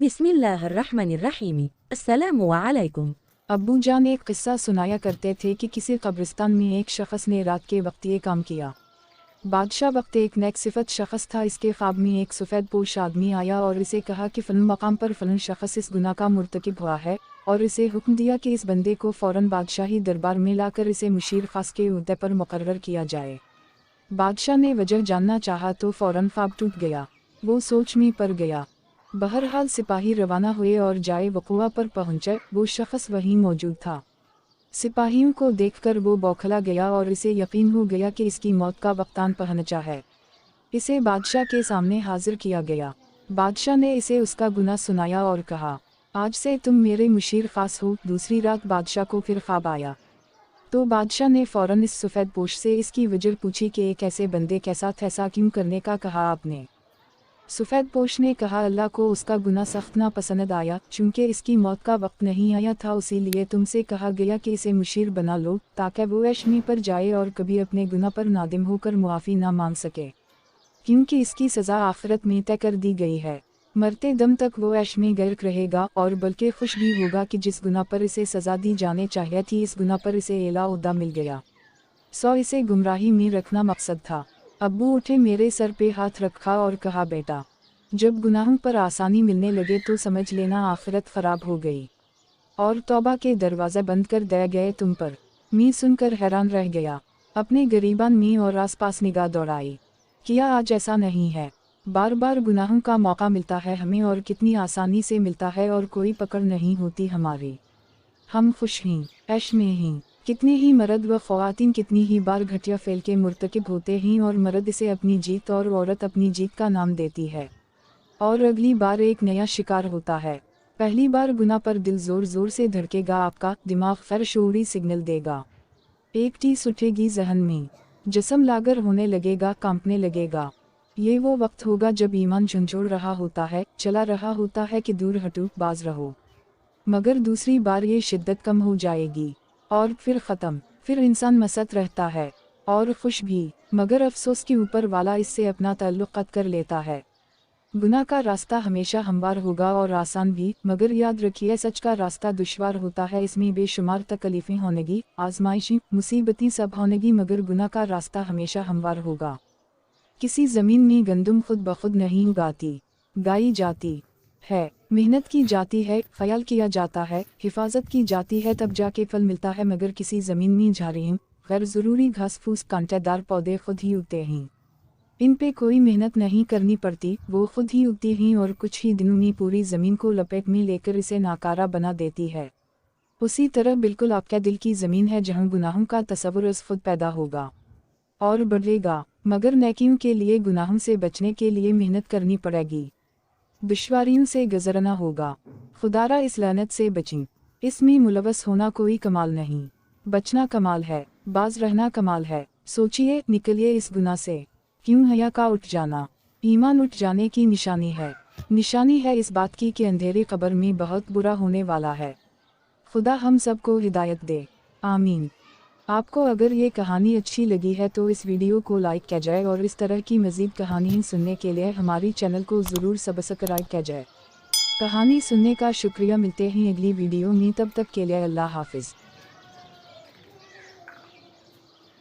बिस्मिल्लाहिर्रहमानिर्रहीम। अस्सलामु अलैकुम। अब्बू जान एक किस्सा सुनाया करते थे कि किसी कब्रिस्तान में एक शख्स ने रात के वक्त ये काम किया। बादशाह वक्त एक नेक सिफत शख्स था। इसके ख्वाब में एक सफ़ेद पोश आदमी आया और इसे कहा कि फ़लन मकाम पर फ़लन शख्स इस गुनाह का मुर्तकिब हुआ है, और इसे हुक्म दिया कि इस बंदे को फ़ौरन बादशाही दरबार में लाकर इसे मुशीर ख़ास के ओहदे पर मुकर्रर किया जाए। बादशाह ने वजह जानना चाहा तो फ़ौरन ख्वाब टूट गया। वो सोच में पड़ गया। बहरहाल सिपाही रवाना हुए और जाए वक़ुआ पर पहुँचे। वो शख्स वहीं मौजूद था। सिपाहियों को देखकर वो बौखला गया और इसे यकीन हो गया कि इसकी मौत का वक्त आन पहुँचा है। इसे बादशाह के सामने हाजिर किया गया। बादशाह ने इसे उसका गुनाह सुनाया और कहा, आज से तुम मेरे मुशीर ख़ास हो। दूसरी रात बादशाह को फिर ख्वाब आया तो बादशाह ने फ़ौरन इस सफ़ेद पोश से इसकी वजह पूछी कि एक ऐसे बंदे के साथ ऐसा क्यों करने का कहा आपने। सफ़ेद पोश ने कहा, अल्लाह को उसका गुनाह सख्त ना पसंद आया। चूँकि इसकी मौत का वक्त नहीं आया था, इसीलिए तुमसे कहा गया कि इसे मुशीर बना लो ताकि वो ऐशमी पर जाए और कभी अपने गुनाह पर नादिम होकर मुआफ़ी ना मांग सके, क्योंकि इसकी सज़ा आखिरत में तय कर दी गई है। मरते दम तक वो ऐश में गर्क रहेगा और बल्कि खुश भी होगा कि जिस गुनाह पर इसे सज़ा दी जाने चाहिए थी, इस गुनाह पर इसे एला ओहदा मिल गया। इसे गुमराही में रखना मकसद था। अब्बू उठे, मेरे सर पे हाथ रखा और कहा, बेटा, जब गुनाहों पर आसानी मिलने लगे तो समझ लेना आखिरत ख़राब हो गई और तौबा के दरवाज़े बंद कर दिए गए तुम पर। मैं सुनकर हैरान रह गया। अपने गरीबान में और आसपास निगाह दौड़ाई। किया आज ऐसा नहीं है। बार बार गुनाहों का मौका मिलता है हमें, और कितनी आसानी से मिलता है और कोई पकड़ नहीं होती हमारी। हम खुश हैं, ऐश में हैं। कितने ही मर्द व ख़वातीन कितनी ही बार घटिया फ़ेल के मुर्तकिब होते हैं और मर्द इसे अपनी जीत और औरत अपनी जीत का नाम देती है, और अगली बार एक नया शिकार होता है। पहली बार गुनाह पर दिल ज़ोर ज़ोर से धड़केगा, आपका दिमाग खैर शऊरी सिग्नल देगा। एक चीज़ उठेगी जहन में, जिस्म लागर होने लगेगा, कांपने लगेगा। ये वो वक्त होगा जब ईमान झंझोड़ रहा होता है, चला रहा होता है कि दूर हटो, बाज रहो। मगर दूसरी बार ये शिद्दत कम हो जाएगी और फिर ख़त्म। फिर इंसान मस्त रहता है और खुश भी, मगर अफसोस के ऊपर वाला इससे अपना ताल्लुक़ कत कर लेता है। गुनाह का रास्ता हमेशा हमवार होगा और आसान भी, मगर याद रखिए सच का रास्ता दुश्वार होता है। इसमें बेशुमार तकलीफ़ें होनेगी, आजमाइशें, मुसीबतें सब होनेगी, मगर गुनाह का रास्ता हमेशा हमवार होगा। किसी ज़मीन में गंदम खुद ब खुद नहीं उगाती, गाई जाती है, मेहनत की जाती है, ख्याल किया जाता है, हिफाजत की जाती है, तब जाके फल मिलता है। मगर किसी ज़मीन में झाड़ियाँ, गैर ज़रूरी घास फूस, कांटेदार पौधे खुद ही उगते हैं। इन पे कोई मेहनत नहीं करनी पड़ती, वो खुद ही उगती हैं और कुछ ही दिनों में पूरी ज़मीन को लपेट में लेकर इसे नाकारा बना देती है। उसी तरह बिल्कुल आपके दिल की ज़मीन है जहाँ गुनाहों का तसव्वुर खुद पैदा होगा और बढ़ेगा, मगर नेकियों के लिए गुनाहों से बचने के लिए मेहनत करनी पड़ेगी, दुश्वारियों से गुजरना होगा। खुदारा इस लानत से बचें। इसमें मुलवस होना कोई कमाल नहीं, बचना कमाल है, बाज रहना कमाल है। सोचिए, निकलिए इस गुनाह से। क्यों हया का उठ जाना ईमान उठ जाने की निशानी है। निशानी है इस बात की कि अंधेरे कब्र में बहुत बुरा होने वाला है। खुदा हम सबको हिदायत दे, आमीन। आपको अगर ये कहानी अच्छी लगी है तो इस वीडियो को लाइक किया जाए और इस तरह की मज़ीद कहानियाँ सुनने के लिए हमारी चैनल को ज़रूर सब्सक्राइब किया जाए। कहानी सुनने का शुक्रिया। मिलते हैं अगली वीडियो में, तब तक के लिए अल्लाह हाफिज़।